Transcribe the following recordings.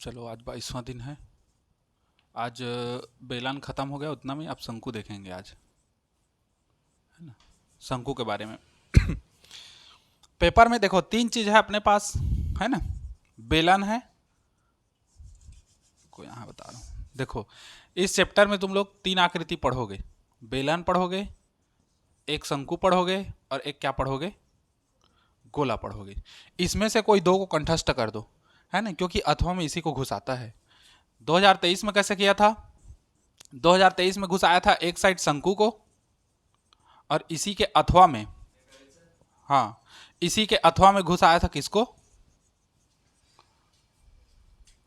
चलो आज 22वां दिन है। आज बेलान ख़त्म हो गया उतना में, अब शंकु देखेंगे आज, है ना। शंकु के बारे में पेपर में देखो तीन चीज़ है अपने पास, है ना। बेलन है, को यहाँ बता रहा हूँ। देखो इस चैप्टर में तुम लोग तीन आकृति पढ़ोगे, बेलन पढ़ोगे, एक शंकु पढ़ोगे और एक क्या पढ़ोगे, गोला पढ़ोगे। इसमें से कोई दो को कंठस्थ कर दो, है ना, क्योंकि अथवा में इसी को घुसाता है। 2023 में कैसे किया था? 2023 में घुस आया था एक साइड शंकु को, और इसी के अथवा में, हाँ, इसी के अथवा में घुस आया था किसको,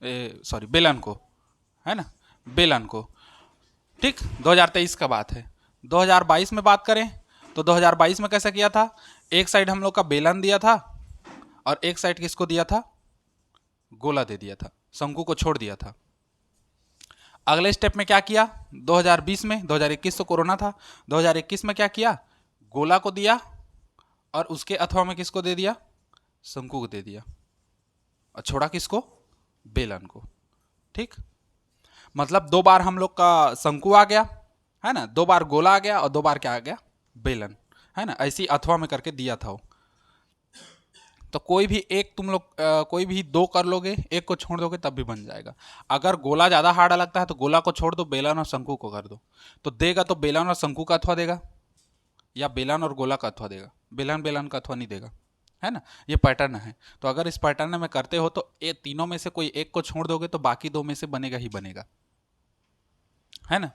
सॉरी बेलन को, है ना, बेलन को। ठीक, 2023 का बात है। 2022 में बात करें तो 2022 में कैसे किया था? एक साइड हम लोग का बेलन दिया था और एक साइड किसको दिया था, गोला दे दिया था, शंकु को छोड़ दिया था। अगले स्टेप में क्या किया? 2020 में, 2021 तो कोरोना था, 2021 में क्या किया? गोला को दिया और उसके अथवा में किसको दे दिया, शंकु को दे दिया, और छोड़ा किसको, बेलन को। ठीक, मतलब दो बार हम लोग का शंकु आ गया, है ना, दो बार गोला आ गया और दो बार क्या आ गया, बेलन, है ना। ऐसी अथवा में करके दिया था वो। तो कोई भी एक तुम लोग कोई भी दो कर लोगे, एक को छोड़ दोगे तब भी बन जाएगा। अगर गोला ज़्यादा हार्ड लगता है तो गोला को छोड़ दो, बेलन और शंकु को कर दो, तो देगा तो बेलन और शंकु का अथवा देगा, या बेलन और गोला का अथवा देगा, बेलन बेलन का अथवा नहीं देगा, है ना। ये पैटर्न है। तो अगर इस पैटर्न में करते हो तो ये तीनों में से कोई एक को छोड़ दोगे तो बाकी दो में से बनेगा ही बनेगा, है ना।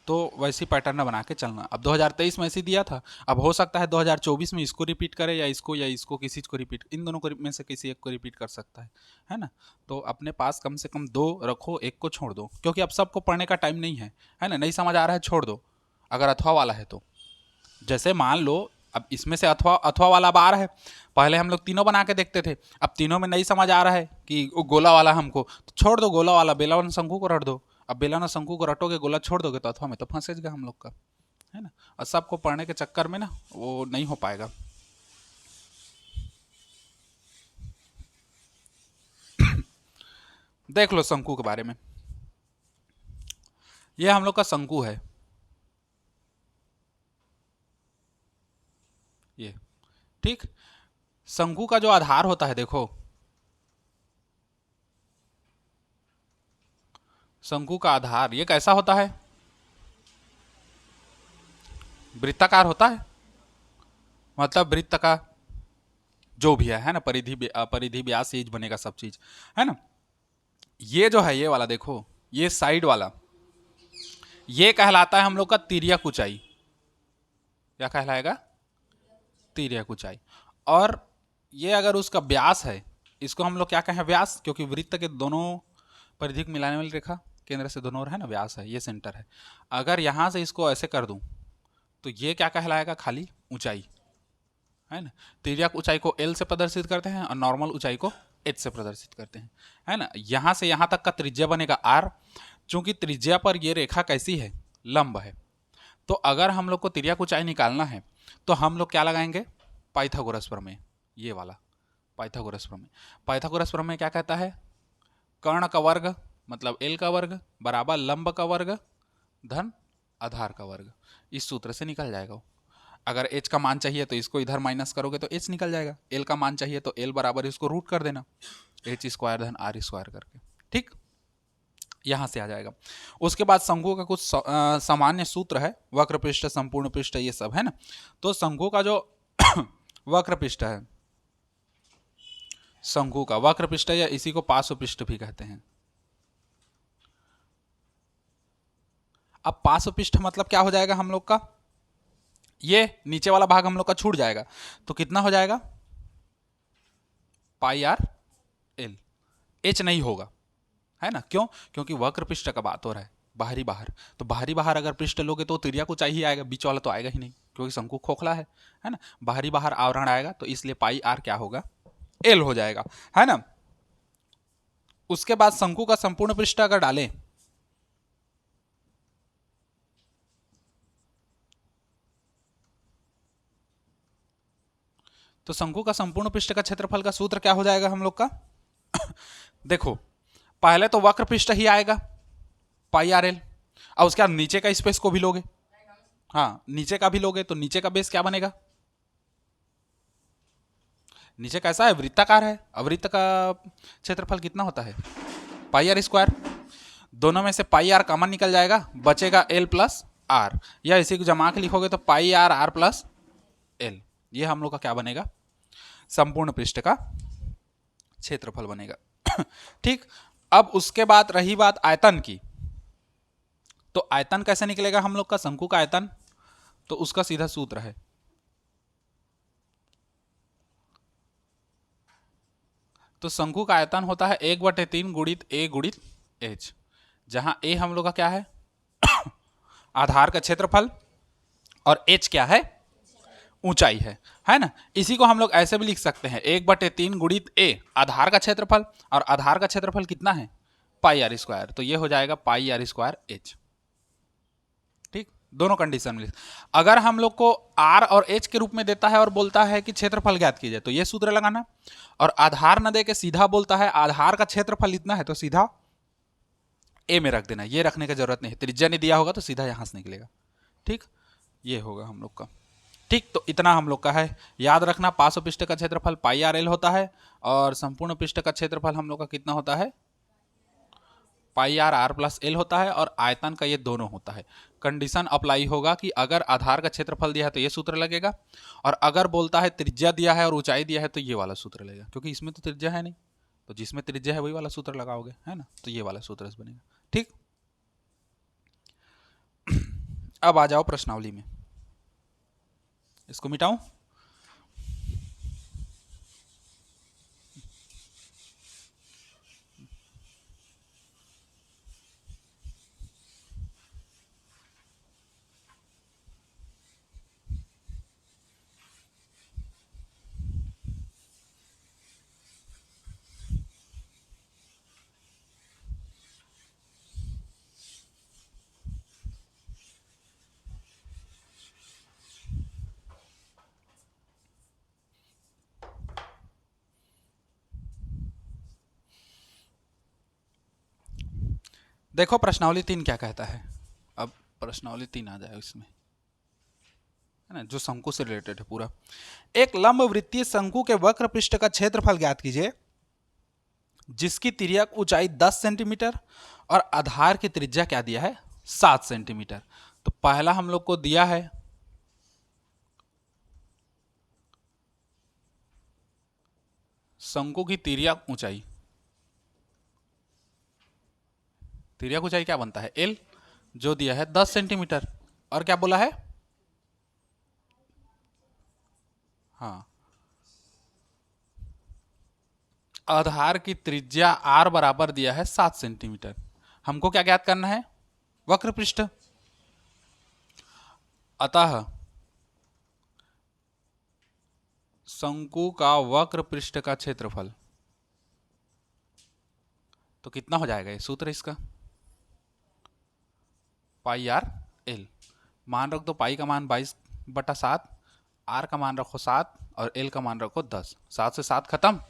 तो वैसी पैटर्न बना के चलना। अब 2023 में ऐसे दिया था, अब हो सकता है 2024 में इसको रिपीट करे या इसको किसी को रिपीट, इन दोनों को में से किसी एक को रिपीट कर सकता है ना। तो अपने पास कम से कम दो रखो, एक को छोड़ दो, क्योंकि अब सबको पढ़ने का टाइम नहीं है ना। नहीं समझ आ रहा है छोड़ दो, अगर अथवा वाला है तो। जैसे मान लो अब इसमें से अथवा अथवा वाला अब आ रहा है, पहले हम लोग तीनों बना के देखते थे, अब तीनों में नहीं समझ आ रहा है कि वो गोला वाला हमको, तो छोड़ दो गोला वाला, बेला वाला शंकु को रट दो। अब बेला ना शंकु को रटोगे, गोला छोड़ दोगे तो अथवा में तो फंसेगा हम लोग का, है ना। और सबको पढ़ने के चक्कर में ना वो नहीं हो पाएगा। देख लो शंकु के बारे में, ये हम लोग का शंकु है, ये। ठीक, शंकु का जो आधार होता है, देखो शंकु का आधार ये कैसा होता है, वृत्ताकार होता है। मतलब वृत्त का जो भी है ना, परिधि परिधि व्यास ये बनेगा सब चीज, है ना। ये जो है ये वाला देखो, ये साइड वाला ये कहलाता है हम लोग का तिर्यक ऊंचाई। क्या कहलाएगा? तिर्यक ऊंचाई। और ये अगर उसका व्यास है, इसको हम लोग क्या कहें, व्यास, क्योंकि वृत्त के दोनों परिधि को मिलाने वाली रेखा केंद्र से दोनों ओर है ना, व्यास है, ये सेंटर है। अगर यहां से इसको ऐसे कर दूं तो ये क्या कहलाएगा, खाली ऊंचाई, है ना। तिर्यक ऊंचाई को एल से प्रदर्शित करते हैं और नॉर्मल ऊंचाई को एच से प्रदर्शित करते हैं, है ना। यहां से यहां तक का त्रिज्या बनेगा आर। चूंकि त्रिज्या पर ये रेखा कैसी है, लंब है, तो अगर हम लोग को तिर्यक ऊंचाई निकालना है तो हम लोग क्या लगाएंगे, पाइथागोरस प्रमेय, ये वाला पाइथागोरस प्रमेय। पाइथागोरस प्रमेय क्या कहता है, कर्ण का वर्ग मतलब एल का वर्ग बराबर लंब का वर्ग धन आधार का वर्ग, इस सूत्र से निकल जाएगा वो। अगर एच का मान चाहिए तो इसको इधर माइनस करोगे तो एच निकल जाएगा, एल का मान चाहिए तो एल बराबर इसको रूट कर देना, एच स्क्वायर धन आर स्क्वायर करके। ठीक, यहां से आ जाएगा। उसके बाद शंकु का कुछ सामान्य सूत्र है, वक्र पृष्ठ, संपूर्ण पृष्ठ, ये सब, है ना। तो शंकु का जो वक्र पृष्ठ है, शंकु का वक्र पृष्ठ या इसी को पार्श्व पृष्ठ भी कहते हैं। अब पार्श्व पृष्ठ मतलब क्या हो जाएगा हम लोग का, ये नीचे वाला भाग हम लोग का छूट जाएगा, तो कितना हो जाएगा, पाई आर एल। एच नहीं होगा, है ना, क्यों? क्योंकि वक्र पृष्ठ का बात हो रहा है, बाहरी बाहर, तो बाहरी बाहर अगर पृष्ठ लोगे तो तिर्यक ऊंचाई ही आएगा, बीच वाला तो आएगा ही नहीं, क्योंकि शंकु खोखला है ना। बाहरी बाहर आवरण आएगा, तो इसलिए पाई आर क्या होगा, एल हो जाएगा, है ना। उसके बाद शंकु का संपूर्ण पृष्ठ अगर डालें, तो शंकु का संपूर्ण पृष्ठ का क्षेत्रफल का सूत्र क्या हो जाएगा हम लोग का देखो, पहले तो वक्र पृष्ठ ही आएगा पाई आर एल, और उसके बाद नीचे का स्पेस को भी लोगे, हाँ नीचे का भी लोगे तो नीचे का बेस क्या बनेगा, नीचे कैसा है, वृत्ताकार है, अवृत्त का क्षेत्रफल कितना होता है पाई आर स्क्वायर, दोनों में से पाई आर कॉमन निकल जाएगा, बचेगा एल प्लस आर, या इसी को जमा के लिखोगे तो पाई आर आर प्लस एल, ये हम लोग का क्या बनेगा, संपूर्ण पृष्ठ का क्षेत्रफल बनेगा। ठीक, अब उसके बाद रही बात आयतन की, तो आयतन कैसे निकलेगा हम लोग का, शंकु का आयतन, तो उसका सीधा सूत्र है, तो शंकु का आयतन होता है 1/3 गुणित ए गुणित एच, जहां ए हम लोग का क्या है आधार का क्षेत्रफल और एच क्या है ऊंचाई है ना। इसी को हम लोग ऐसे भी लिख सकते हैं 1/3 गुणित ए आधार का क्षेत्रफल, और आधार का क्षेत्रफल कितना है पाई आर स्क्वायर, तो ये हो जाएगा पाई आर स्क्वायर एच। ठीक, दोनों कंडीशन में अगर हम लोग को आर और एच के रूप में देता है और बोलता है कि क्षेत्रफल ज्ञात कीजिए, तो ये सूत्र लगाना, और आधार न दे के सीधा बोलता है आधार का क्षेत्रफल इतना है, तो सीधा ए में रख देना, ये रखने की जरूरत नहीं है, त्रिज्या नहीं दिया होगा तो सीधा यहां से निकलेगा। ठीक, ये होगा हम लोग का। ठीक, तो इतना हम लोग का है, याद रखना पार्श्व पृष्ठ का क्षेत्रफल पाई आर एल होता है, और संपूर्ण पृष्ठ का क्षेत्रफल हम लोग का कितना होता है पाई आर आर प्लस एल होता है, और आयतन का ये दोनों होता है। कंडीशन अप्लाई होगा कि अगर आधार का क्षेत्रफल दिया है तो ये सूत्र लगेगा, और अगर बोलता है त्रिज्या दिया है और ऊंचाई दिया है तो ये वाला सूत्र लगेगा, क्योंकि इसमें तो त्रिज्या है नहीं, तो जिसमें त्रिज्या है वही वाला सूत्र लगाओगे, है ना, तो ये वाला सूत्र बनेगा। ठीक, अब आ जाओ प्रश्नावली में, इसको मिटाऊं, देखो प्रश्नावली 3 क्या कहता है। अब प्रश्नावली 3 आ जाए इसमें, है ना, जो शंकु से रिलेटेड है पूरा। एक लंब वृत्तीय शंकु के वक्र पृष्ठ का क्षेत्रफल ज्ञात कीजिए जिसकी तिर्यक ऊंचाई 10 सेंटीमीटर और आधार की त्रिज्या क्या दिया है 7 सेंटीमीटर। तो पहला हम लोग को दिया है शंकु की तिर्यक ऊंचाई, तिर्यक ऊंचाई क्या बनता है एल, जो दिया है 10 सेंटीमीटर, और क्या बोला है, हाँ आधार की त्रिज्या आर बराबर दिया है 7 सेंटीमीटर। हमको क्या ज्ञात करना है वक्र पृष्ठ, अतः शंकु का वक्र पृष्ठ का क्षेत्रफल, तो कितना हो जाएगा ये सूत्र इसका पाई आर एल, मान रख दो पाई का मान 22/7, आर का मान रखो 7 और एल का मान रखो 10, 7 से 7 खत्म,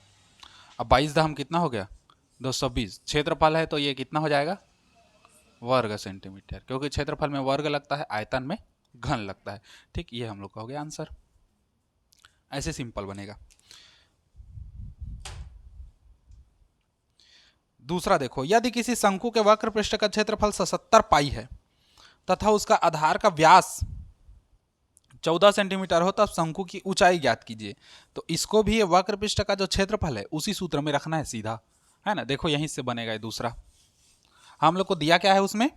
अब 22 दम कितना हो गया 220, क्षेत्रफल है तो ये कितना हो जाएगा वर्ग सेंटीमीटर, क्योंकि क्षेत्रफल में वर्ग लगता है आयतन में घन लगता है। ठीक, ये हम लोग का हो गया आंसर, ऐसे सिंपल बनेगा। दूसरा देखो, यदि किसी शंकु के वक्र पृष्ठ का क्षेत्रफल 77 पाई है तथा उसका आधार का व्यास 14 सेंटीमीटर हो, तब शंकु की ऊंचाई ज्ञात कीजिए। तो इसको भी वक्र पृष्ठ का जो क्षेत्रफल है उसी सूत्र में रखना है सीधा, है ना। देखो यहीं से बनेगा ये दूसरा, हम लोग को दिया क्या है उसमें,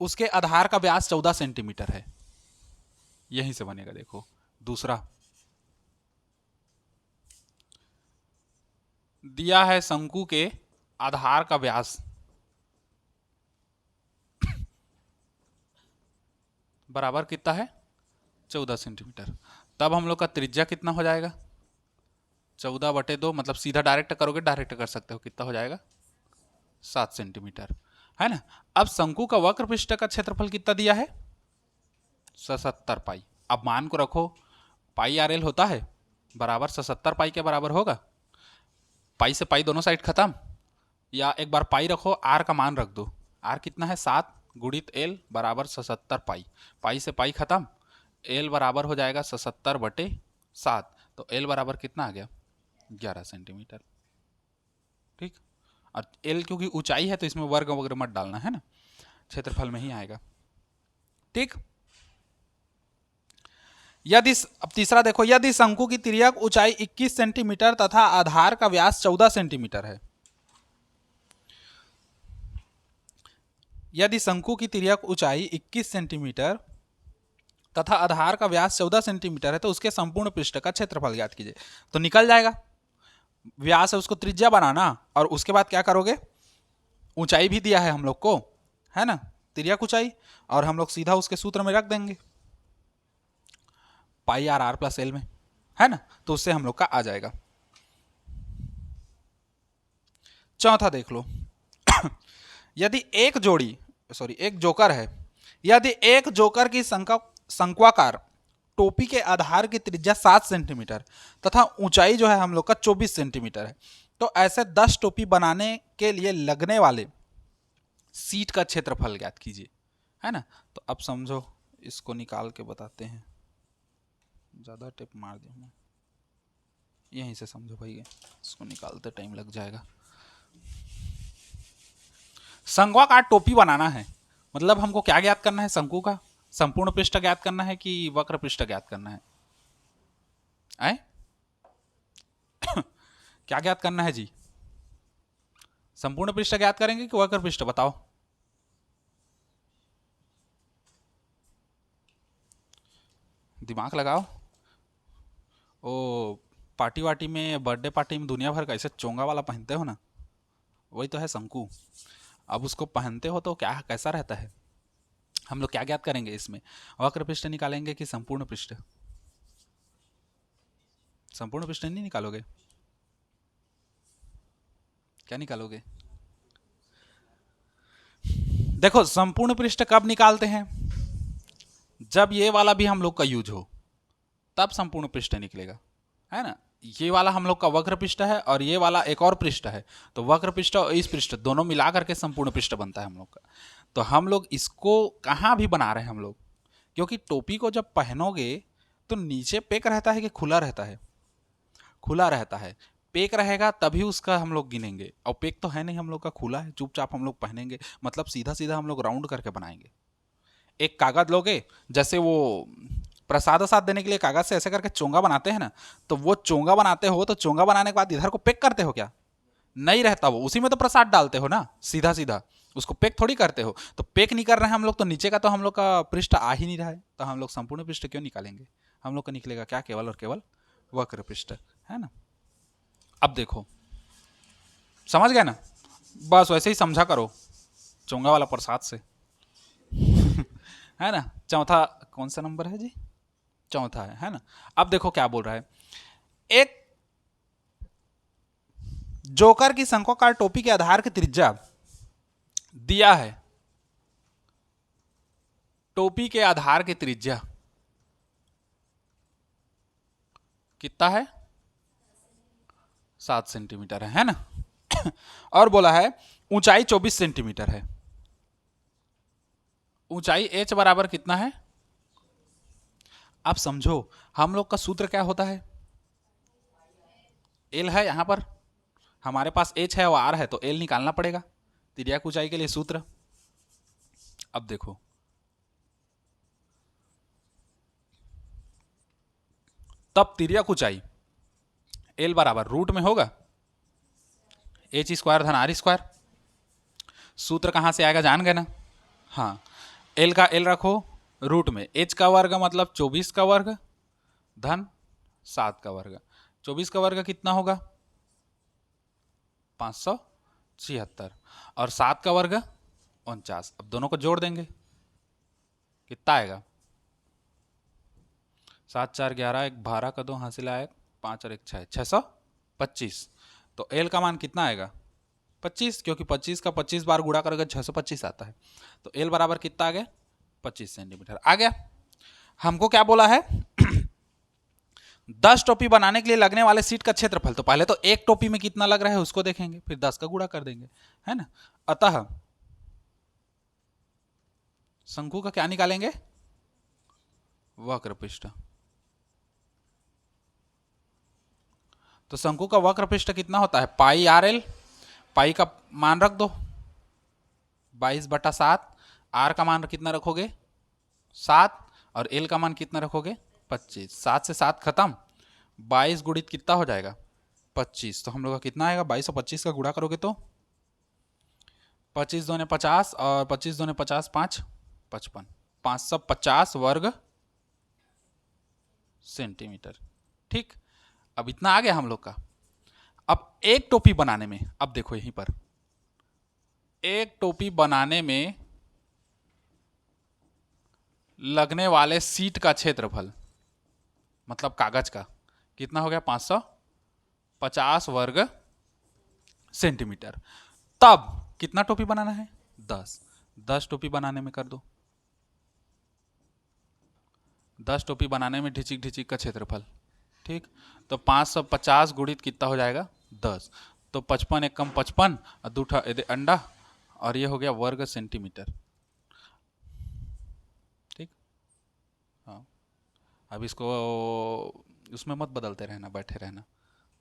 उसके आधार का व्यास 14 सेंटीमीटर है, यहीं से बनेगा। देखो दूसरा दिया है शंकु के आधार का व्यास बराबर कितना है 14 सेंटीमीटर, तब हम लोग का त्रिज्या कितना हो जाएगा 14/2, मतलब सीधा डायरेक्ट करोगे डायरेक्ट कर सकते हो, कितना हो जाएगा 7 सेंटीमीटर, है ना। अब शंकु का वक्र पृष्ठ का क्षेत्रफल कितना दिया है 77 पाई। अब मान को रखो पाई आर एल होता है बराबर 77 पाई के बराबर होगा, पाई से पाई दोनों साइड खत्म, या एक बार पाई रखो, आर का मान रख दो। आर कितना है 7 गुणित एल बराबर 77 पाई। पाई से पाई खत्म, एल बराबर हो जाएगा 77/7। तो एल बराबर कितना आ गया 11 सेंटीमीटर। ठीक, और एल क्योंकि ऊंचाई है तो इसमें वर्ग वगैरह मत डालना है ना, क्षेत्रफल में ही आएगा। ठीक, यदि अब तीसरा देखो, यदि शंकु की तिर्यक ऊंचाई 21 सेंटीमीटर तथा आधार का व्यास 14 सेंटीमीटर है। यदि शंकु की तिर्यक ऊंचाई 21 सेंटीमीटर तथा आधार का व्यास 14 सेंटीमीटर है तो उसके संपूर्ण पृष्ठ का क्षेत्रफल ज्ञात कीजिए। तो निकल जाएगा, व्यास है उसको त्रिज्या बनाना, और उसके बाद क्या करोगे, ऊंचाई भी दिया है हम लोग को, है ना, तिर्यक ऊंचाई, और हम लोग सीधा उसके सूत्र में रख देंगे पाई आर आर प्लस एल में, है ना, तो उससे हम लोग का आ जाएगा। चौथा देख लो यदि एक जोकर है, यदि एक जोकर की शंक्वाकार टोपी के आधार की त्रिज्या 7 सेंटीमीटर तथा ऊंचाई जो है हम लोग का 24 सेंटीमीटर है, तो ऐसे 10 टोपी बनाने के लिए लगने वाले सीट का क्षेत्रफल ज्ञात कीजिए, है ना। तो अब समझो, इसको निकाल के बताते हैं, ज़्यादा टिप मार दिया मैं, यहीं से समझो भाई, इसको निकालते टाइम लग जाएगा। शंक्वाकार टोपी बनाना है, मतलब हमको क्या ज्ञात करना है, शंकु का संपूर्ण पृष्ठ ज्ञात करना है कि वक्र पृष्ठ ज्ञात करना है, आए? क्या ज्ञात करना है जी, संपूर्ण पृष्ठ ज्ञात करेंगे कि वक्र पृष्ठ, बताओ। दिमाग लगाओ। ओ पार्टी वार्टी में, बर्थडे पार्टी में दुनिया भर का ऐसे चोंगा वाला पहनते हो ना, वही तो है शंकु। अब उसको पहनते हो तो क्या कैसा रहता है, हम लोग क्या ज्ञात करेंगे इसमें, वक्र पृष्ठ निकालेंगे कि संपूर्ण पृष्ठ? संपूर्ण पृष्ठ नहीं निकालोगे, क्या निकालोगे? देखो संपूर्ण पृष्ठ कब निकालते हैं, जब ये वाला भी हम लोग का यूज हो, तब संपूर्ण पृष्ठ निकलेगा, है ना। ये वाला हम लोग का वक्र पृष्ठ है और ये वाला एक और पृष्ठ है, तो वक्र पृष्ठ और इस पृष्ठ दोनों मिला करके संपूर्ण पृष्ठ बनता है हम लोग का। तो हम लोग इसको कहाँ भी बना रहे हैं हम लोग, क्योंकि टोपी को जब पहनोगे तो नीचे पेक रहता है कि खुला रहता है, खुला रहता है। पेक रहेगा तभी उसका हम लोग गिनेंगे, और पेक तो है नहीं हम लोग का, खुला है, चुपचाप हम लोग पहनेंगे, मतलब सीधा सीधा हम लोग राउंड करके बनाएंगे। एक कागज लोगे, जैसे वो प्रसाद साथ देने के लिए कागज से ऐसे करके चोंगा बनाते हैं ना, तो वो चोंगा बनाते हो तो चोंगा बनाने के बाद इधर को पेक करते हो क्या, नहीं रहता वो, उसी में तो प्रसाद डालते हो ना, सीधा सीधा उसको पेक थोड़ी करते हो। तो पेक नहीं कर रहे हैं हम लोग, तो नीचे का तो हम लोग का पृष्ठ आ ही नहीं रहा है, तो हम लोग संपूर्ण पृष्ठ क्यों निकालेंगे, हम लोग का निकलेगा क्या, केवल और केवल वक्र पृष्ठ, है ना। अब देखो, समझ गया ना, बस वैसे ही समझा करो चोंगा वाला प्रसाद से। है ना। चौथा कौन सा नंबर है जी, चौथा है ना। अब देखो क्या बोल रहा है, एक जोकर की शंक्वाकार टोपी के आधार की त्रिज्या दिया है, टोपी के आधार की त्रिज्या कितना है, 7 सेंटीमीटर है ना। और बोला है ऊंचाई 24 सेंटीमीटर है, ऊंचाई h बराबर कितना है, आप समझो हम लोग का सूत्र क्या होता है, एल है यहां पर, हमारे पास h है और r है, तो एल निकालना पड़ेगा तिर्यक ऊंचाई के लिए सूत्र। अब देखो तब तिर्यक ऊंचाई एल बराबर रूट में होगा h स्क्वायर धन r स्क्वायर, सूत्र कहां से आएगा जान गए ना, हाँ, एल का एल रखो रूट में, h का वर्ग मतलब 24 का वर्ग धन 7 का वर्ग, 24 का वर्ग कितना होगा 576, और 7 का वर्ग 49। अब दोनों को जोड़ देंगे, कितना आएगा, 7 4 11, एक 12 का 2 हासिल आया, 5 और 1 6, 625। तो एल का मान कितना आएगा 25, क्योंकि 25 का 25 बार गुणा करोगे 625 आता है, तो एल बराबर कितना आ गया 25 सेंटीमीटर आ गया। हमको क्या बोला है 10 टोपी बनाने के लिए लगने वाले सीट का क्षेत्रफल, तो पहले तो एक टोपी में कितना लग रहा है उसको देखेंगे, फिर 10 का गुणा कर देंगे, है ना। अतः शंकु का क्या निकालेंगे, वक्र पृष्ठ। तो शंकु का वक्र पृष्ठ कितना होता है, पाई आर एल, पाई का मान रख दो 22/7, आर का मान कितना रखोगे 7, और एल का मान कितना रखोगे 25। 7 से 7 खत्म, 22 गुणित कितना हो जाएगा 25, तो हम लोग का कितना आएगा 22 और 25 का गुणा करोगे तो 25 दूने 50 और 25 दूने 50, 5 55, 550 वर्ग सेंटीमीटर। ठीक, अब इतना आ गया हम लोग का। अब एक टोपी बनाने में, अब देखो यहीं पर एक टोपी बनाने में लगने वाले सीट का क्षेत्रफल मतलब कागज का कितना हो गया 550 वर्ग सेंटीमीटर। तब कितना टोपी बनाना है 10 टोपी बनाने में कर दो, 10 टोपी बनाने में ढिचिक ढिचिक का क्षेत्रफल। ठीक, तो 550 गुणित कितना हो जाएगा 10, तो 55 एक कम 55 और दूठा अंडा, और ये हो गया वर्ग सेंटीमीटर। ठीक, हाँ, अब इसको उसमें मत बदलते रहना, बैठे रहना,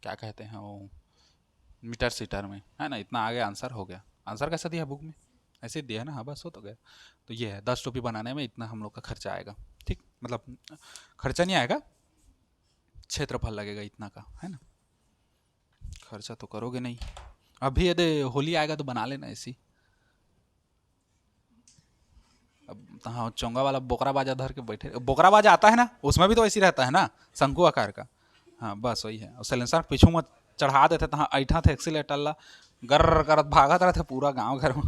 क्या कहते हैं वो मीटर सीटर में, है ना। इतना आगे आंसर हो गया। आंसर कैसा दिया बुक में, ऐसे दिया ना, हाँ बस हो तो गया। तो ये है 10 टोपी बनाने में इतना हम लोग का खर्चा आएगा। ठीक, मतलब खर्चा नहीं आएगा, क्षेत्रफल लगेगा इतना का, है ना। खर्चा तो करोगे नहीं। अभी यदि होली आएगा तो बना लेना ऐसी। अब हाँ, चोंगा वाला बोकरा बाजा धर के बैठे, बोकरा बाजा आता है ना, उसमें भी तो ऐसी रहता है ना, शंकु आकार का। हाँ बस वही है, और सैलेंसर पीछू में चढ़ा देते थे, हाँ ऐठा थे एक्सीलेटर ला गर्र करत भागत रहे थे पूरा गांव घर में,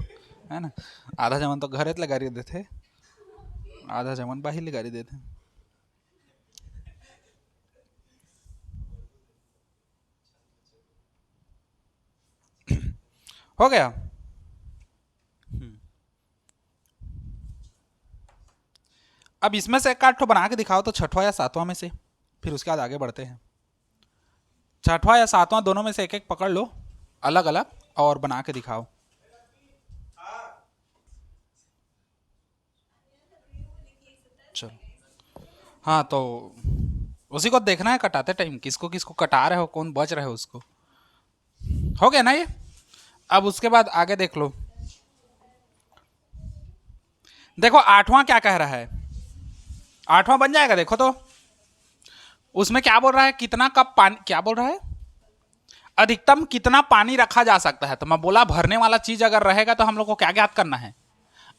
है ना। आधा जमन तो घरे ले गाड़ी देते, आधा जमन बाहर ले गाड़ी देते। हो गया। अब इसमें से एक आठ ठो बना के दिखाओ तो, छठवां या सातवां में से, फिर उसके बाद आगे बढ़ते हैं। छठवां या सातवां दोनों में से एक एक पकड़ लो अलग अलग और बना के दिखाओ। चलो, हाँ तो उसी को देखना है कटाते टाइम, किसको किसको कटा रहे हो, कौन बच रहे हो उसको। हो गया ना ये। अब उसके बाद आगे देख लो, देखो आठवां क्या कह रहा है, आठवां बन जाएगा देखो तो। उसमें क्या बोल रहा है, कितना कप पानी, क्या बोल रहा है, अधिकतम कितना पानी रखा जा सकता है। तो मैं बोला भरने वाला चीज अगर रहेगा तो हम लोग को क्या ज्ञात करना है,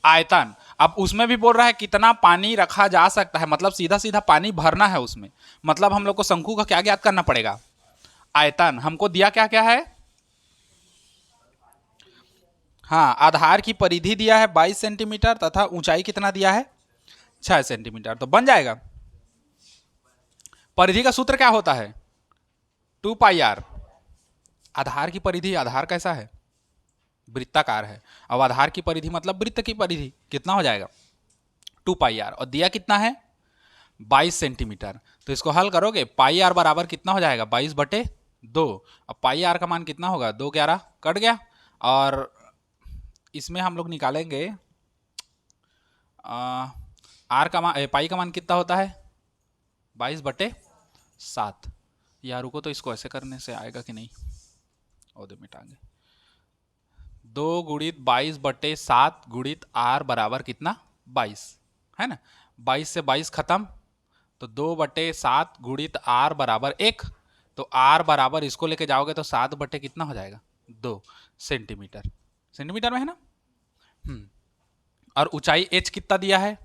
आयतन। अब उसमें भी बोल रहा है कितना पानी रखा जा सकता है, मतलब सीधा सीधा पानी भरना है उसमें, मतलब हम लोग को शंकु का क्या ज्ञात करना पड़ेगा, आयतन। हमको दिया क्या क्या है, हाँ आधार की परिधि दिया है 22 सेंटीमीटर तथा ऊंचाई कितना दिया है 6 सेंटीमीटर, तो बन जाएगा। परिधि का सूत्र क्या होता है 2πr। आधार की परिधि, आधार कैसा है वृत्ताकार है, अब आधार की परिधि मतलब वृत्त की परिधि, कितना हो जाएगा 2πr, और दिया कितना है 22 सेंटीमीटर। तो इसको हल करोगे पाई आर बराबर कितना हो जाएगा 22/2। अब पाई आर का मान कितना होगा 2 11 कट गया, और इसमें हम लोग निकालेंगे आर का मान, पाई का मान कितना होता है 22/7। यार रुको तो इसको ऐसे करने से आएगा कि नहीं, और दे मिटाएंगे 2 गुणित 22/7 गुणित आर बराबर कितना 22, है ना। 22 से 22 खत्म, तो 2/7 गुणित आर बराबर 1, तो आर बराबर इसको लेके जाओगे तो 7 बटे कितना हो जाएगा 2 सेंटीमीटर, सेंटीमीटर में है ना। और ऊंचाई h कितना दिया है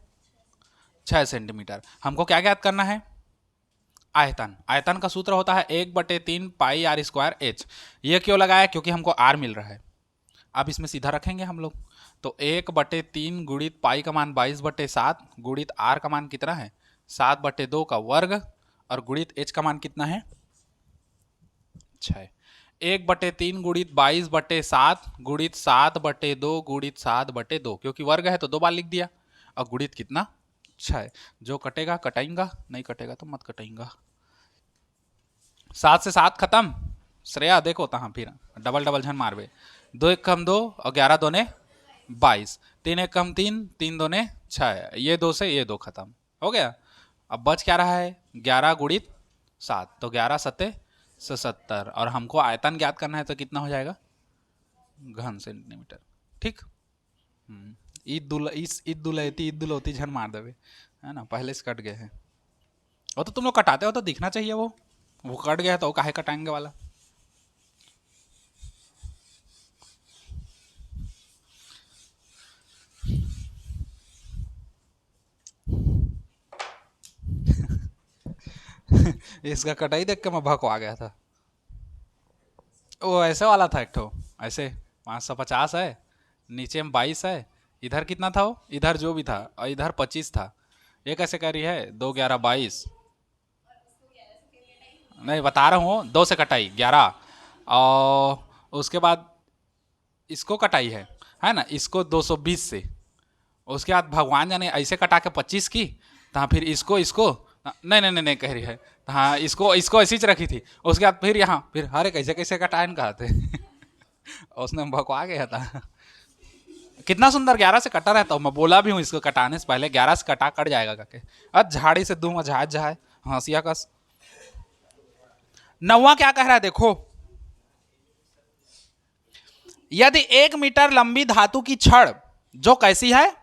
6 सेंटीमीटर। हमको क्या ज्ञात करना है, आयतन। आयतन का सूत्र होता है 1/3 पाई आर स्क्वायर एच। ये क्यों लगाया, क्योंकि हमको आर मिल रहा है। अब इसमें सीधा रखेंगे हम लोग, तो 1/3 गुणित पाई का मान 22/7 गुणित आर का मान कितना है 7/2 का वर्ग, और गुणित एच का मान कितना है 6। 1/3 गुणित 22/7 गुणित 7/2 गुणित 7/2, क्योंकि वर्ग है तो 2 बार लिख दिया, और गुणित कितना 6। जो कटेगा कटाएंगा, नहीं कटेगा तो मत कटाएंगा। 7 से 7 खत्म। श्रेया देखो तहाँ फिर डबल डबल झन मारवे। 2 एक कम 2 और 11 दूने 22, 3 एक कम 3, 3 दूने 6, ये 2 से ये 2 खत्म हो गया। अब बच क्या रहा है 11 गुणित 7, तो 11 सत्ते 77, और हमको आयतन ज्ञात करना है तो कितना हो जाएगा घन सेंटीमीटर। ठीक। ईद दुलहती झन मार देवे है ना, पहले से कट गए हैं। वो तो तुम लोग कटाते हो तो दिखना चाहिए, वो कट गया है तो वो काहे कटाएंगे वाला। इसका कटाई देख के मैं भड़को आ गया था। वो ऐसे वाला था एक ठो, ऐसे 550 है, नीचे में 22 है, इधर कितना था वो, इधर जो भी था, और इधर 25 था। ये कैसे करी है 2 11 22, नहीं बता रहा हूँ 2 से कटाई 11, और उसके बाद इसको कटाई है ना, इसको 220 से, उसके बाद भगवान जाने ऐसे कटा के 25 की, तो फिर इसको नहीं नहीं नहीं नहीं कह रही है, हाँ इसको ऐसी रखी थी। उसके बाद फिर यहाँ फिर हरे कैसे कैसे कटाए कहा थे। उसने भगवा गया था। कितना सुंदर 11 से कटा रहता हूँ, मैं बोला भी हूँ इसको कटाने से पहले 11 से कटा कट जाएगा करके। अब झाड़ी से दूंगा झाज झाए हंसिया कस। नौवा क्या कह रहा है देखो, यदि 1 मीटर लंबी धातु की छड़ जो कैसी है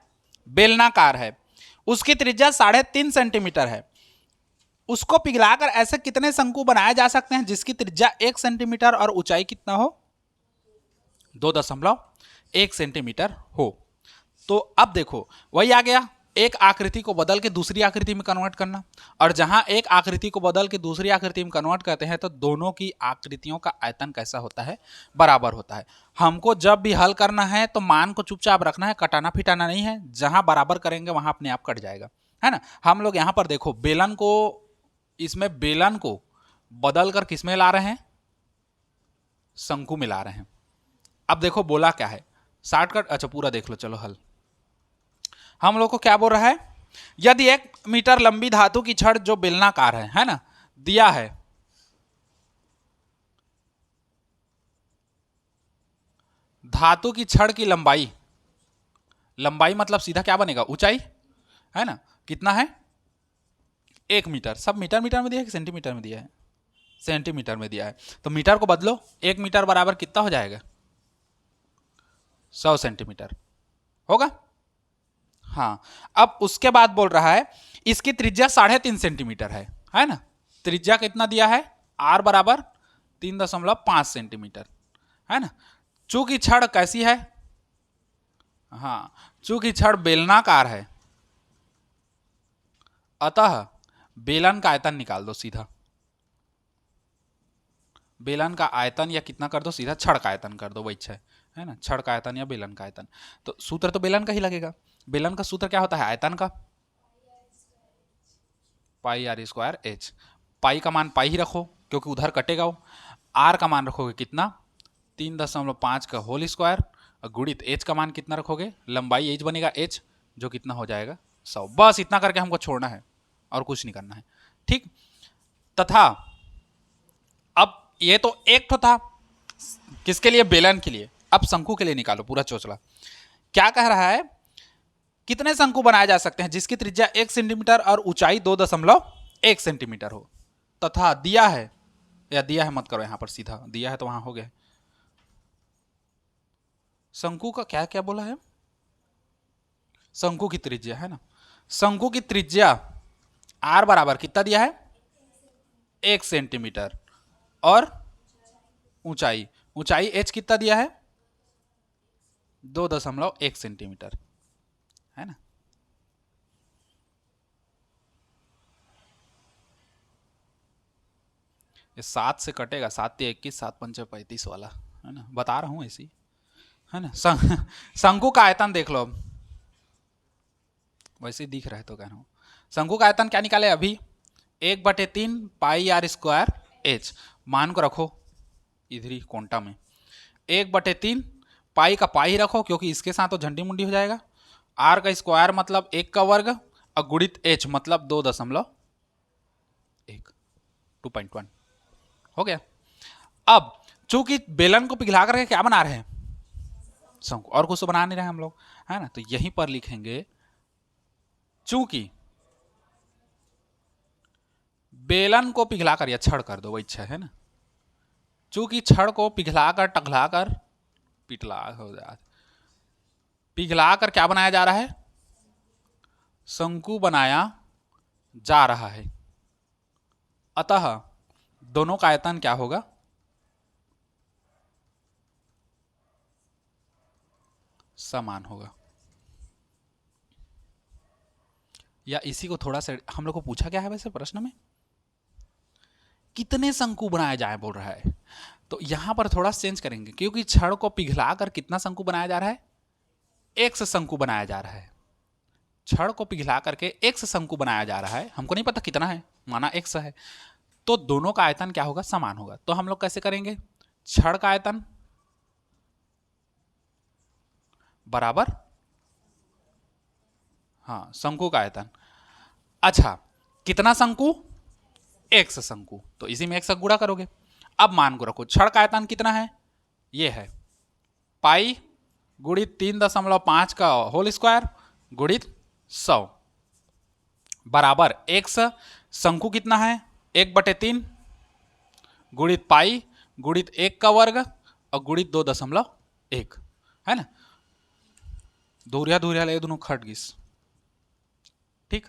बेलनाकार है, उसकी त्रिज्या 3.5 सेंटीमीटर है, उसको पिघलाकर ऐसे कितने शंकु बनाए जा सकते हैं जिसकी त्रिज्या 1 सेंटीमीटर और ऊंचाई कितना हो 2.1 सेंटीमीटर हो। तो अब देखो वही आ गया, एक आकृति को बदल के दूसरी आकृति में कन्वर्ट करना, और जहां एक आकृति को बदल के दूसरी आकृति में कन्वर्ट करते हैं तो दोनों की आकृतियों का आयतन कैसा होता है बराबर होता है। हमको जब भी हल करना है तो मान को चुपचाप रखना है, कटाना फिटाना नहीं है, जहां बराबर करेंगे वहां अपने आप कट जाएगा है ना। हम लोग यहां पर देखो बेलन को, इसमें बेलन को बदल कर किसमें ला रहे हैं शंकु में ला रहे हैं। अब देखो बोला क्या है शॉर्टकट, अच्छा पूरा देख लो चलो हल। हम लोग को क्या बोल रहा है, यदि 1 मीटर लंबी धातु की छड़ जो बेलनाकार है ना, दिया है धातु की छड़ की लंबाई, लंबाई मतलब सीधा क्या बनेगा ऊंचाई है ना, कितना है 1 मीटर, सब मीटर मीटर में दिया है कि सेंटीमीटर में दिया है, सेंटीमीटर में दिया है, तो मीटर को बदलो 1 मीटर बराबर कितना हो जाएगा 100 सेंटीमीटर होगा। हाँ अब उसके बाद बोल रहा है इसकी त्रिज्या 3.5 सेंटीमीटर है ना, त्रिज्या कितना दिया है आर बराबर 3.5 सेंटीमीटर है ना। चूंकि छड़ कैसी है, हाँ चूंकि छड़ बेलनाकार है, अतः बेलन का आयतन निकाल दो सीधा, बेलन का आयतन या कितना कर दो सीधा छड़ का आयतन कर दो, वही है ना, छड़ का आयतन या बेलन का आयतन। तो सूत्र तो बेलन का ही लगेगा, बेलन का सूत्र क्या होता है आयतन का पाई आर स्क्वायर एच, पाई का मान पाई ही रखो क्योंकि उधर कटेगा वो, आर का मान रखोगे कितना 3.5 का होल स्क्वायर, और गुणित एच का मान कितना रखोगे, लंबाई एच बनेगा एच जो कितना हो जाएगा 100, बस इतना करके हमको छोड़ना है और कुछ नहीं करना है। ठीक, तथा अब ये तो एक तो था किसके लिए बेलन के लिए, अब शंकु के लिए निकालो पूरा चोचला। क्या कह रहा है कितने शंकु बनाए जा सकते हैं जिसकी त्रिज्या 1 सेंटीमीटर और ऊंचाई 2.1 सेंटीमीटर हो, तथा दिया है, या दिया है मत करो यहां पर सीधा, दिया है तो वहां हो गया। शंकु का क्या क्या बोला है, शंकु की त्रिज्या है ना, शंकु की त्रिज्या आर बराबर कितना दिया है 1 सेंटीमीटर, और ऊंचाई, ऊंचाई एच कितना दिया है 2.1 सेंटीमीटर है ना। ये 7 से कटेगा, 7×3 = 21, 7×5 = 35 वाला है ना, बता रहा हूं ऐसी है ना। शंकु का आयतन देख लो, अब वैसे दिख रहा है तो कह रहा हूं, शंकु का आयतन क्या निकाले अभी 1/3 पाई आर स्क्वायर एच, मान को रखो इधर ही कोंटा में, 1/3 पाई का पाई रखो क्योंकि इसके साथ तो झंडी मुंडी हो जाएगा, आर का स्क्वायर मतलब 1 का वर्ग, और गुणित एच मतलब 2.1 2.1 हो गया। अब चूंकि बेलन को पिघला करके क्या बना रहे हैं, शंकु, और कुछ तो बना नहीं रहे हम लोग, है ना, तो यहीं पर लिखेंगे चूंकि बेलन को पिघलाकर, या छड़ कर दो, वो इच्छा है ना, चूंकि छड़ को पिघलाकर टघलाकर पिटला हो जाए, पिघलाकर क्या बनाया जा रहा है, शंकु बनाया जा रहा है, अतः दोनों का आयतन क्या होगा, समान होगा। या इसी को थोड़ा सा हम लोग को पूछा क्या है वैसे प्रश्न में, कितने शंकु बनाए जाए बोल रहा है, तो यहां पर थोड़ा चेंज करेंगे, क्योंकि छड़ को पिघलाकर कितना शंकु बनाया जा रहा है, एक शंकु बनाया जा रहा है। छड़ को पिघला करके एक शंकु बनाया जा रहा है, हमको नहीं पता कितना है, माना x है, तो दोनों का आयतन क्या होगा, समान होगा। तो हम लोग कैसे करेंगे, छड़ का आयतन बराबर, हाँ, शंकु का आयतन। अच्छा, कितना शंकु, एक शंकु, तो इसी में एक से गुणा करोगे। अब मान को रखो, छड़ का आयतन कितना है, ये है पाई गुणित 3.5 का होल स्क्वायर गुणित 100 बराबर x, शंकु कितना है 1/3 गुणित पाई गुणित 1 का वर्ग और गुणित 2.1, है ना, दूरिया दूरिया ले दोनों खट गिस, ठीक,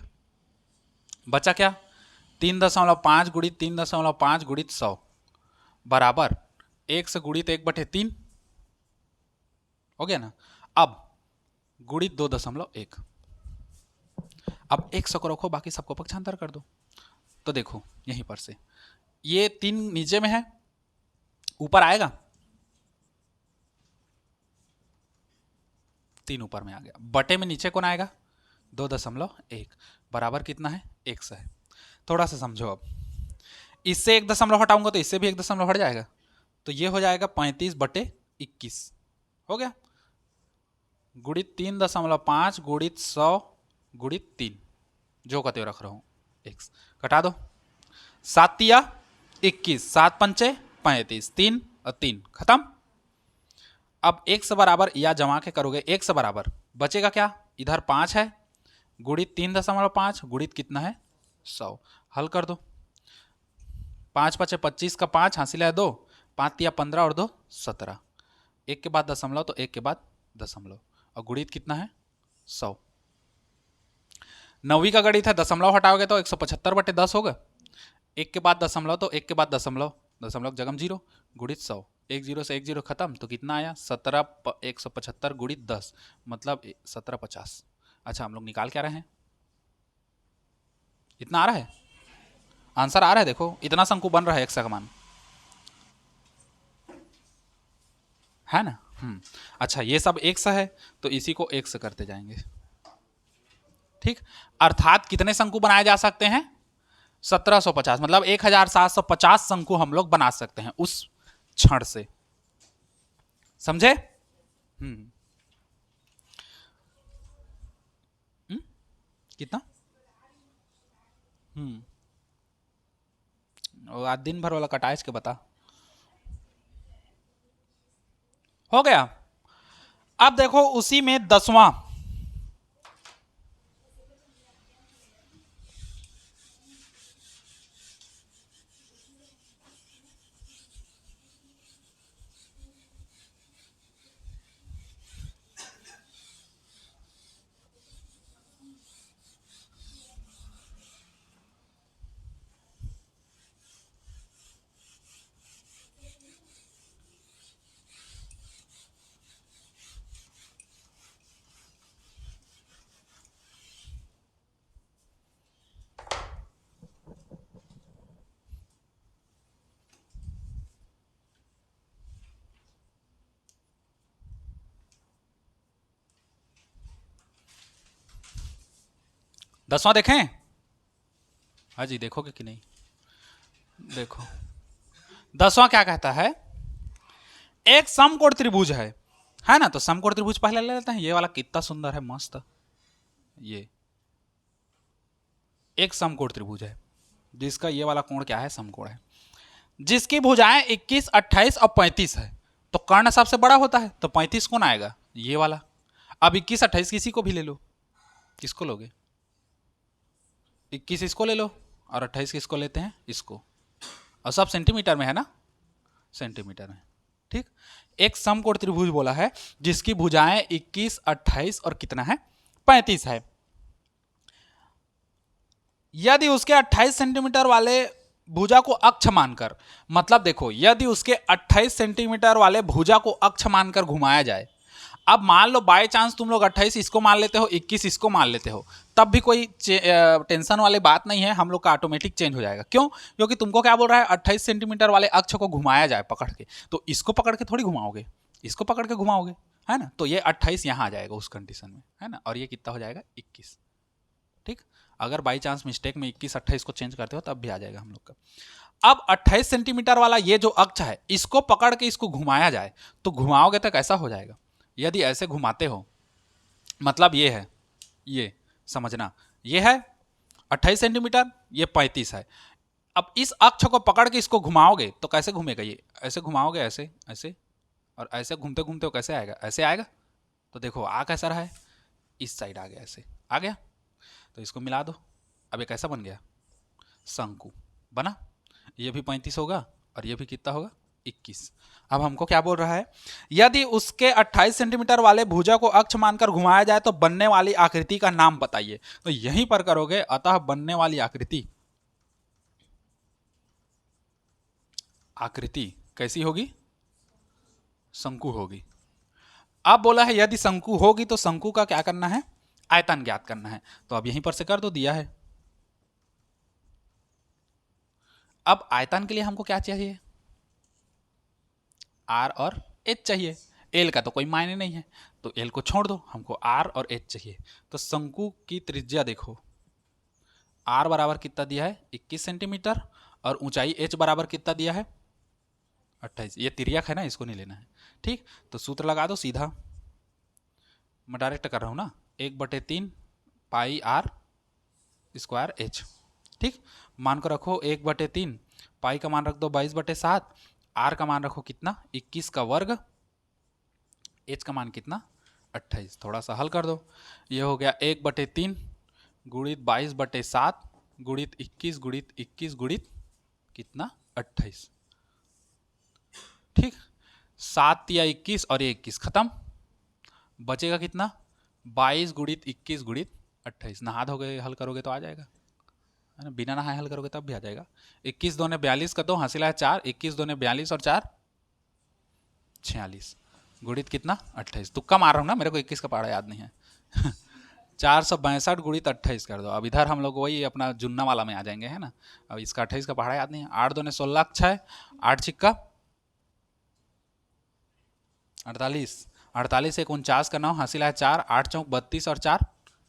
बचा क्या 3.5 गुणित 3.5 गुणित 100 बराबर 1 से गुणित 1/3 हो गया ना। अब गुणित 2.1, अब 100 को रखो, बाकी सबको पक्षांतर कर दो, तो देखो यहीं पर से ये 3 नीचे में है, ऊपर आएगा 3 ऊपर में आ गया, बटे में नीचे कौन आएगा 2.1 बराबर कितना है 100 है। थोड़ा सा समझो, अब इससे 1 दशमलव हटाऊंगा तो इससे भी 1 दशमलव हट जाएगा, तो ये हो जाएगा 35/21 हो गया, गुणित 3.5 गुणित 100 गुणित 3 जो कहते रख रहा हूं x, कटा दो 7 या 21, 7 पंचे 35, 3 और 3 खत्म। अब x बराबर या जमा के करोगे x बराबर बचेगा क्या, इधर 5 है गुणित 3.5 गुणित कितना है 100, हल कर दो, 5 5 25 का 5 हासिल है 2, 5 या 15 और 2 17, एक के बाद दशमलव तो एक के बाद दशमलव, और गुणित कितना है 100, 9वीं का गणित है, दशमलव हटाओगे तो 175/10 होगा, एक के बाद दशमलव तो एक के बाद दशमलव, दशमलव जगम 0 गुणित 100, 1 0 से 1 0 खत्म, तो कितना आया 175 गुणित 10 मतलब 1750। अच्छा, हम लोग निकाल क्या रहे हैं, इतना आ रहा है, आंसर आ रहा है, देखो इतना शंकु बन रहा है x का मान, है ना। अच्छा, ये सब x है तो इसी को x करते जाएंगे, ठीक, अर्थात कितने शंकु बनाए जा सकते हैं 1750, मतलब 1750 शंकु हम लोग बना सकते हैं उस क्षण से, समझे। कितना, आज दिन भर वाला कटाइश के बता, हो गया। अब देखो उसी में 10वां, दसवां देखें, हाँ जी, देखोगे कि नहीं, देखो 10वां क्या कहता है, एक समकोण त्रिभुज है ना, तो समकोण त्रिभुज पहले ले लेते हैं, ये वाला कितना सुंदर है, मस्त, ये एक समकोण त्रिभुज है जिसका ये वाला कोण क्या है, समकोण है, जिसकी भुजाएं 21, 28 और 35 है, तो कर्ण सबसे बड़ा होता है, तो 35 कौन आएगा, ये वाला। अब 21, 28 किसी को भी ले लो, किसको लोगे, 21 इसको ले लो और 28 किसको लेते हैं, इसको, और सब सेंटीमीटर में है ना, सेंटीमीटर में। ठीक, एक समकोण त्रिभुज बोला है जिसकी भुजाएं 21, 28 और कितना है, 35 है। यदि उसके 28 सेंटीमीटर वाले भुजा को अक्ष मानकर, मतलब देखो, यदि उसके 28 सेंटीमीटर वाले भुजा को अक्ष मानकर घुमाया जाए, अब मान लो बाय चांस तुम लोग 28 इसको मान लेते हो, 21 इसको मान लेते हो, तब भी कोई टेंशन वाली बात नहीं है, हम लोग का ऑटोमेटिक चेंज हो जाएगा। क्यों? क्योंकि तुमको क्या बोल रहा है, 28 सेंटीमीटर वाले अक्ष को घुमाया जाए पकड़ के, तो इसको पकड़ के थोड़ी घुमाओगे, इसको पकड़ के घुमाओगे, है ना, तो ये 28 यहाँ आ जाएगा उस कंडीशन में, है ना, और ये कितना हो जाएगा, 21। ठीक, अगर बाई चांस मिस्टेक में 21, 28 को चेंज करते हो तब भी आ जाएगा हम लोग का। अब 28 सेंटीमीटर वाला ये जो अक्ष है, इसको पकड़ के इसको घुमाया जाए, तो घुमाओगे तो कैसा हो जाएगा, यदि ऐसे घुमाते हो, मतलब ये है, ये समझना, ये है 28 सेंटीमीटर, ये 35 है। अब इस अक्ष को पकड़ के इसको घुमाओगे तो कैसे घूमेगा, ये ऐसे घुमाओगे, ऐसे ऐसे, और ऐसे घूमते घूमते कैसे आएगा, ऐसे आएगा। तो देखो आ कैसा रहा है, इस साइड आ गया, ऐसे आ गया, तो इसको मिला दो, अब ये कैसा बन गया, शंकु बना। ये भी 35 होगा और ये भी कितना होगा, 21। अब हमको क्या बोल रहा है, यदि उसके 28 सेंटीमीटर वाले भुजा को अक्ष मानकर घुमाया जाए तो बनने वाली आकृति का नाम बताइए। तो यहीं पर करोगे, अतः बनने वाली आकृति, आकृति कैसी होगी, शंकु होगी। अब बोला है यदि शंकु होगी तो शंकु का क्या करना है, आयतन ज्ञात करना है, तो अब यहीं पर से कर दो, दिया है। अब आयतन के लिए हमको क्या चाहिए, आर और एच चाहिए, एल का तो कोई मायने नहीं है, तो एल को छोड़ दो, हमको आर और एच चाहिए। तो शंकु की त्रिज्या देखो, आर बराबर कितना दिया है, 21 सेंटीमीटर, और ऊंचाई एच बराबर कितना दिया है, 28। ये तिर्यक है ना, इसको नहीं लेना है। ठीक, तो सूत्र लगा दो सीधा, मैं डायरेक्ट कर रहा हूँ ना, 1/3 पाई आर स्क्वायर एच। ठीक, मान को रखो 1/3, पाई का मान रख दो 22/7, आर का मान रखो कितना, 21 का वर्ग, एच का मान कितना, 28। थोड़ा सा हल कर दो, ये हो गया 1/3 गुणित 22/7 गुणित 21 गुणित 21 गुणित कितना, 28। ठीक, 7 या 21 और ये 21 खत्म, बचेगा कितना, 22 गुणित 21 गुणित 28। नहा धोगे हल करोगे तो आ जाएगा, है ना, बिना नहाए हल करोगे तब भी आ जाएगा। 21 दूने 42 का 2 हासिल है 4, 21 दूने 42 और 4 46 गुणित कितना, 28। तुक्का मार रहा हूँ ना, मेरे को 21 का पहाड़ा याद नहीं है 462 गुणित 28 कर दो। अब इधर हम लोग वही अपना जुन्ना वाला में आ जाएंगे, है ना। अब इसका 28 का पहाड़ा याद नहीं है। 8 दूने 16 6, 8 छिक्का 48, 48 1 49 का 9 हासिल है 4, 8 चौक 32 और 4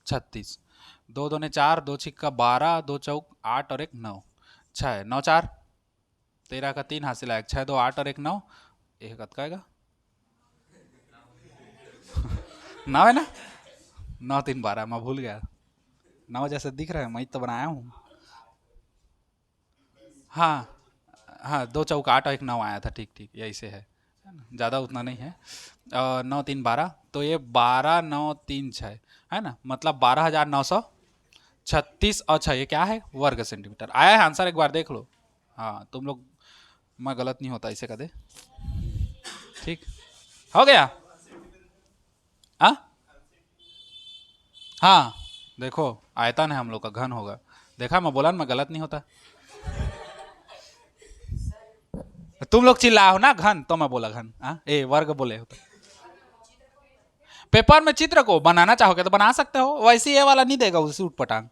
36, 2 दूने 4, 2 छिक्का 12, 2 चौक 8 और 1 9, 6 9 4 13 का 3 हासिल है 6 2 8 और 1 9, एक कत का 9 है ना, 9 3 12, मैं भूल गया, 9 जैसे दिख रहा है, मैं तो बनाया हूँ। हाँ हाँ, 2 चौक 8 और 1 9 आया था, ठीक ठीक यही से है ना, ज़्यादा उतना नहीं है। 9 3 12, तो ये 12 9 3 6 है ना, मतलब 12,936 और 6 ये क्या है, वर्ग सेंटीमीटर। आया है आंसर, एक बार देख लो। हाँ तुम लोग, मैं गलत नहीं होता इसे कदे। ठीक हो गया। हाँ हाँ, देखो आयतन है हम लोग का, घन होगा, देखा मैं बोला ना, मैं गलत नहीं होता। तुम लोग चिल्लाए हो ना घन, तो मैं बोला घन, हाँ ए वर्ग बोले होता। पेपर में चित्र को बनाना चाहोगे तो बना सकते हो, वैसे ये वाला नहीं देगा उसी उठपटांग,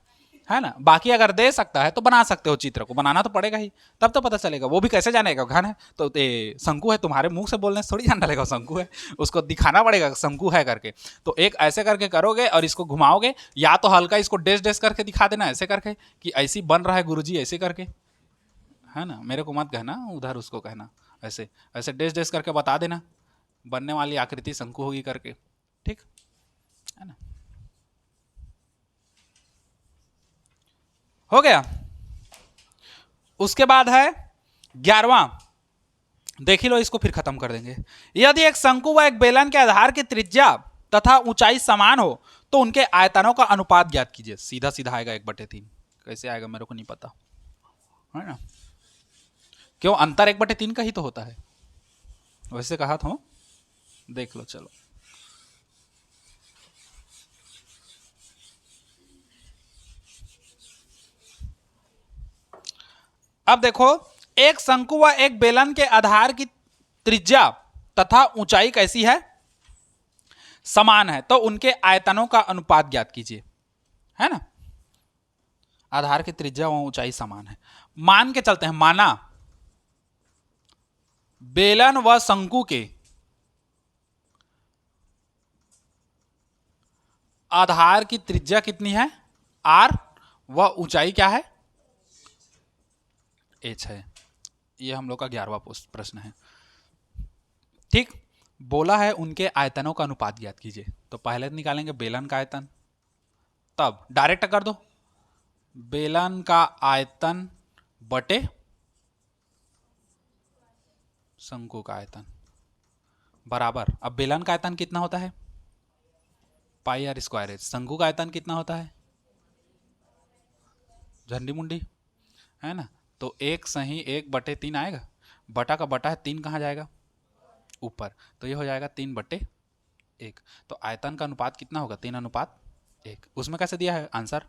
है ना। बाकी अगर दे सकता है तो बना सकते हो, चित्र को बनाना तो पड़ेगा ही, तब तो पता चलेगा। वो भी कैसे जानेगा, घन है तो शंकु है, तुम्हारे मुंह से बोलने से थोड़ी जान डालेगा शंकु है, उसको दिखाना पड़ेगा शंकु है करके। तो एक ऐसे करके करोगे और इसको घुमाओगे, या तो हल्का इसको डेस डेस करके दिखा देना, ऐसे करके कि ऐसी बन रहा है गुरुजी, ऐसे करके, है ना। मेरे को मत कहना, उधर उसको कहना, ऐसे ऐसे डेस डेस करके बता देना, बनने वाली आकृति शंकु होगी करके। ठीक है ना, हो गया। उसके बाद है 11वां देख ही लो, इसको फिर खत्म कर देंगे। यदि एक शंकु व एक बेलन के आधार की त्रिज्या तथा ऊंचाई समान हो तो उनके आयतनों का अनुपात ज्ञात कीजिए। सीधा सीधा आएगा 1/3। कैसे आएगा मेरे को नहीं पता, है ना? क्यों, अंतर 1/3 का ही तो होता है। वैसे कहा था, देख लो। चलो अब देखो, एक शंकु व एक बेलन के आधार की त्रिज्या तथा ऊंचाई कैसी है? समान है, तो उनके आयतनों का अनुपात ज्ञात कीजिए, है ना? आधार की त्रिज्या व ऊंचाई समान है, मान के चलते हैं। माना बेलन व शंकु के आधार की त्रिज्या कितनी है? r, व ऊंचाई क्या है? h है। ये हम लोग का 11वां प्रश्न है। ठीक, बोला है उनके आयतनों का अनुपात ज्ञात कीजिए, तो पहले निकालेंगे बेलन का आयतन, तब डायरेक्ट कर दो बेलन का आयतन बटे शंकु का आयतन बराबर। अब बेलन का आयतन कितना होता है? पाई आर स्क्वायर एच। शंकु का आयतन कितना होता है? झंडी मुंडी, है ना? तो 1 - 1/3 आएगा, बटा का बटा है 3 कहाँ जाएगा? ऊपर, तो ये हो जाएगा 3/1। तो आयतन का अनुपात कितना होगा? 3:1। उसमें कैसे दिया है आंसर?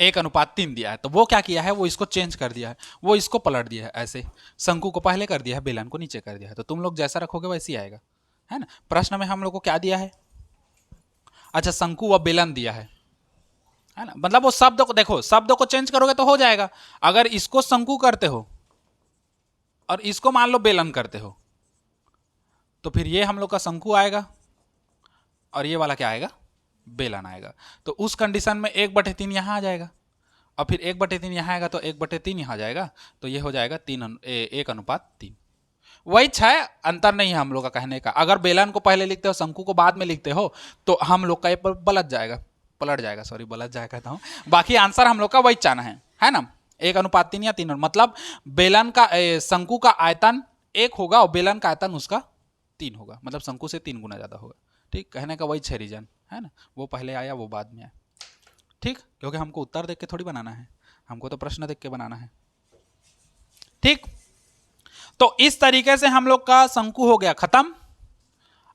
1:3 दिया है। तो वो क्या किया है? वो इसको चेंज कर दिया है, वो इसको पलट दिया है। ऐसे शंकु को पहले कर दिया है, बेलन को नीचे कर दिया है। तो तुम लोग जैसा रखोगे वैसे ही आएगा, है ना? प्रश्न में हम लोग को क्या दिया है? अच्छा, शंकु व बेलन दिया है ना? मतलब वो शब्द को देखो, शब्द को चेंज करोगे तो हो जाएगा। अगर इसको शंकु करते हो और इसको मान लो बेलन करते हो, तो फिर ये हम लोग का शंकु आएगा और ये वाला क्या आएगा? बेलन आएगा। तो उस कंडीशन में 1/3 यहां आ जाएगा, और फिर 1/3 यहां आएगा, तो 1/3 यहां जाएगा, तो ये हो जाएगा 1:3। वही 6, अंतर नहीं है हम लोग का कहने का। अगर बेलन को पहले लिखते हो, शंकु को बाद में लिखते हो, तो हम लोग का ये पलट जाएगा, सॉरी बलट जाएगा कहता हूँ। बाकी आंसर हम लोग का वही चाहना है ना? 1:3 या 3, मतलब बेलन का शंकु का आयतन 1 होगा और बेलन का आयतन उसका 3 होगा, मतलब शंकु से 3 गुना ज्यादा होगा। ठीक, कहने का वही 6 रीजन है ना? वो पहले आया, वो बाद में आया। ठीक, क्योंकि हमको उत्तर देख के थोड़ी बनाना है, हमको तो प्रश्न देख के बनाना है। ठीक, तो इस तरीके से हम लोग का शंकु हो गया खत्म।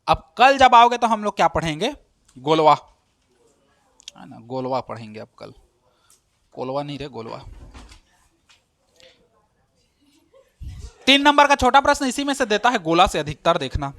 अब कल जब आओगे तो हम लोग क्या पढ़ेंगे? गोलवा, है ना? गोलवा पढ़ेंगे अब कल। कोलवा नहीं रे, गोलवा। 3 नंबर का छोटा प्रश्न इसी में से देता है, गोला से अधिकतर देखना।